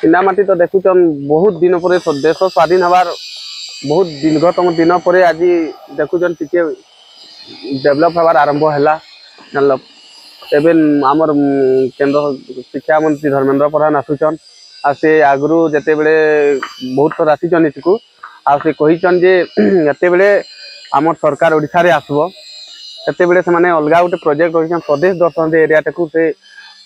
सीनामाटी तो देखुचन बहुत दिन पर देश स्वाधीन हबार बहुत दीर्घतम दिन पर आज देखुचन टिके डेवलप हबार आरंभ है जानल एवं आमर केंद्र शिक्षा मंत्री धर्मेंद्र प्रधान आसुचन आ से आगु जिते बड़े बहुत थर आसीचन इटकू आ से कहीचन जे जिते आम सरकार ओडिशा रे आसबो सेते बेले से माने अलगा गोटे प्रोजेक्ट रही स्वदेश दर्शन एरिया टाकू से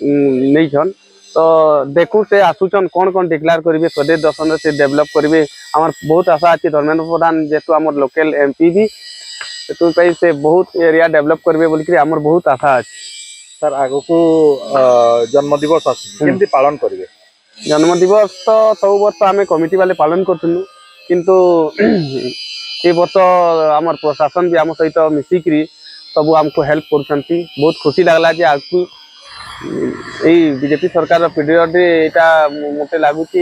नहीं तो देखू से आसुचन कौन कौन डिक्लेयर करेंगे स्वदेश दर्शन से डेवलप करेंगे आम बहुत आशा अच्छी धर्मेंद्र प्रधान जेहेतु आम लोकल एमपी भी से बहुत एरिया डेवलप करेंगे बोलिक आम बहुत आशा अच्छी। सर आगु को जन्म दिवस आसमती पालन करेंगे जन्म दिवस तो सब वर्ष आम कमिटी वाले पालन करूँ किंतु ये वर्ष आम प्रशासन भी आम सहित मिसिकी सब आमको हेल्प कर बहुत खुशी लगला जे आगु बीजेपी सरकार पीरियड मत लगुच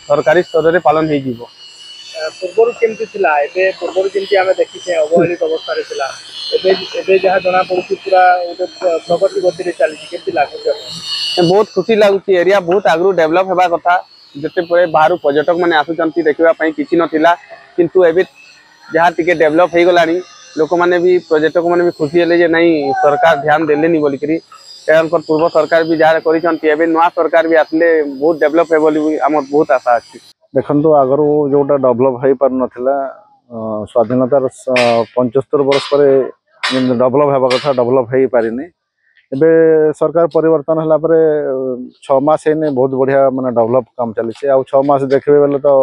सरकारी स्तर में पालन हो पूर्व केमती पूर्व जमी आम देखी अवहेलित अवस्था जहाँ जना पड़ी पूरा प्रगति गति चलती लगुच बहुत खुशी लगुच एरिया बहुत आगु डेवलप होगा कथा जिते बाहर पर्यटक मैंने आसुँच देखापी किसी नाला किंतु एवं जहाँ टी डेवलप हो गला लोक मैंने भी पर्यटक मैंने भी खुशी है नहीं सरकार ध्यान देले बोलिक पूर्व सरकार भी जहाँ कर नुआ सरकार भी आसले बहुत डेवलप है आम बहुत आशा अच्छी। देखो आगर जोटा डेवलप हो पार नाला स्वाधीनतार 75 वर्ष पर डेवलप होगा कथा डेवलप हो पारिनी एबे सरकार परिवर्तन है 6 मास बहुत बढ़िया माने डेवलप काम चली आ 6 मास देखिए बेले तो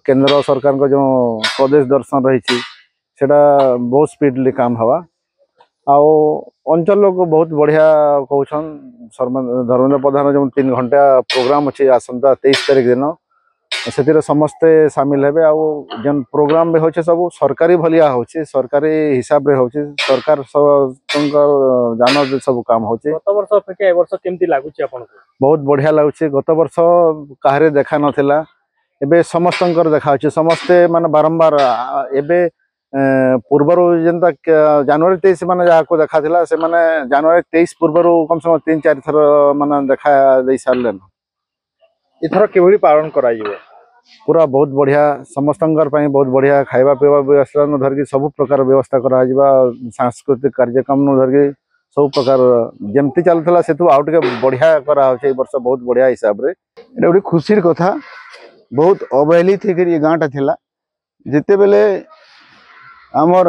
केंद्र सरकार को जो स्वदेश दर्शन रही बहुत स्पीडली काम हवा आउ अंचल लोग बहुत बढ़िया कहन धर्मेंद्र प्रधान जो 3 घंटा प्रोग्राम अच्छे आसंता 23 तारीख दिन से समस्ते सामिल हेबे आउ जन प्रोग्राम भी होचे सब सरकारी भलिया होचे सरकारी हिसाब रे होचे सरकार जान सब काम होचे। गत वर्ष अपेक्षा ए वर्ष केमती लागुची आपन को? बहुत बढ़िया लागुची। गत वर्ष काहरे देखा नथिला एबे समस्तंकर देखा होचे समस्ते माने बारंबार एबे पूर्वर जेनता जनवरी 23 माने जाको देखा थिला से माने जनवरी 23 पूर्वर कम से कम 3-4 थर माने देखा दे सारलेन इथर केवली पालन कराइबो पूरा बहुत बढ़िया समस्तंकर पई बहुत बढ़िया खाइबा पीवा व्यवस्था न धरकी सब प्रकार व्यवस्था करा जिबा सांस्कृतिक कार्यक्रम न धरकी सब प्रकार जेमती चलथला सेतु आउट के बढ़िया करा होचे वर्ष बहुत बढ़िया हिसाब रे एटा ओडी खुशीर कथा बहुत अवहेलित हेकरी गांटा थिला जेते बेले आमर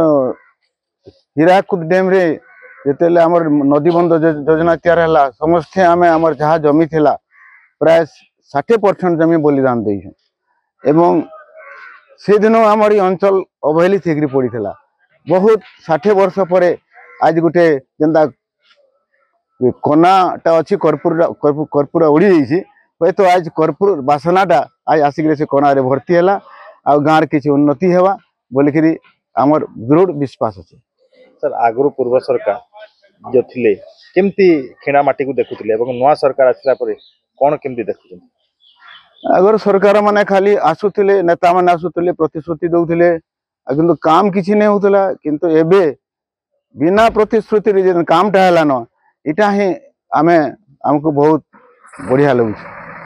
हीराकुद डैम रे जेतेले आमर नदी बंध योजना तैयार है समस्ते आमे आमर जहाँ जमी थिला प्राय 60% जमी बलिदान देइछन एवं से दिन आमर अंचल अवहेलित हेकरी पड़ी बहुत 60 वर्ष पर आज गोटे जेनता कनाटा अच्छी कर्पूर उड़ी जाइए हे तो आज कर्पूर बासनाटा आज आसिक से कना रे भर्ती है आ गाँव किसी उन्नति हेवा बोलिकी आमर दृढ़ विश्वास अच्छे। सर आगु पूर्व सरकार जो थिले केमती खिणा माटी को देखुले एवं नुआ सरकार आसला परे कोन केमती देखुछन? अगर सरकार माने खाली आसुथिले नेता माने आसुथिले प्रतिश्रुति दउथिले किंतु काम किछि नै होतला किंतु एबे बिना प्रतिश्रुति रे जे कामटा हला न इटा ही आमे हमको बहुत बढ़िया लगुछ।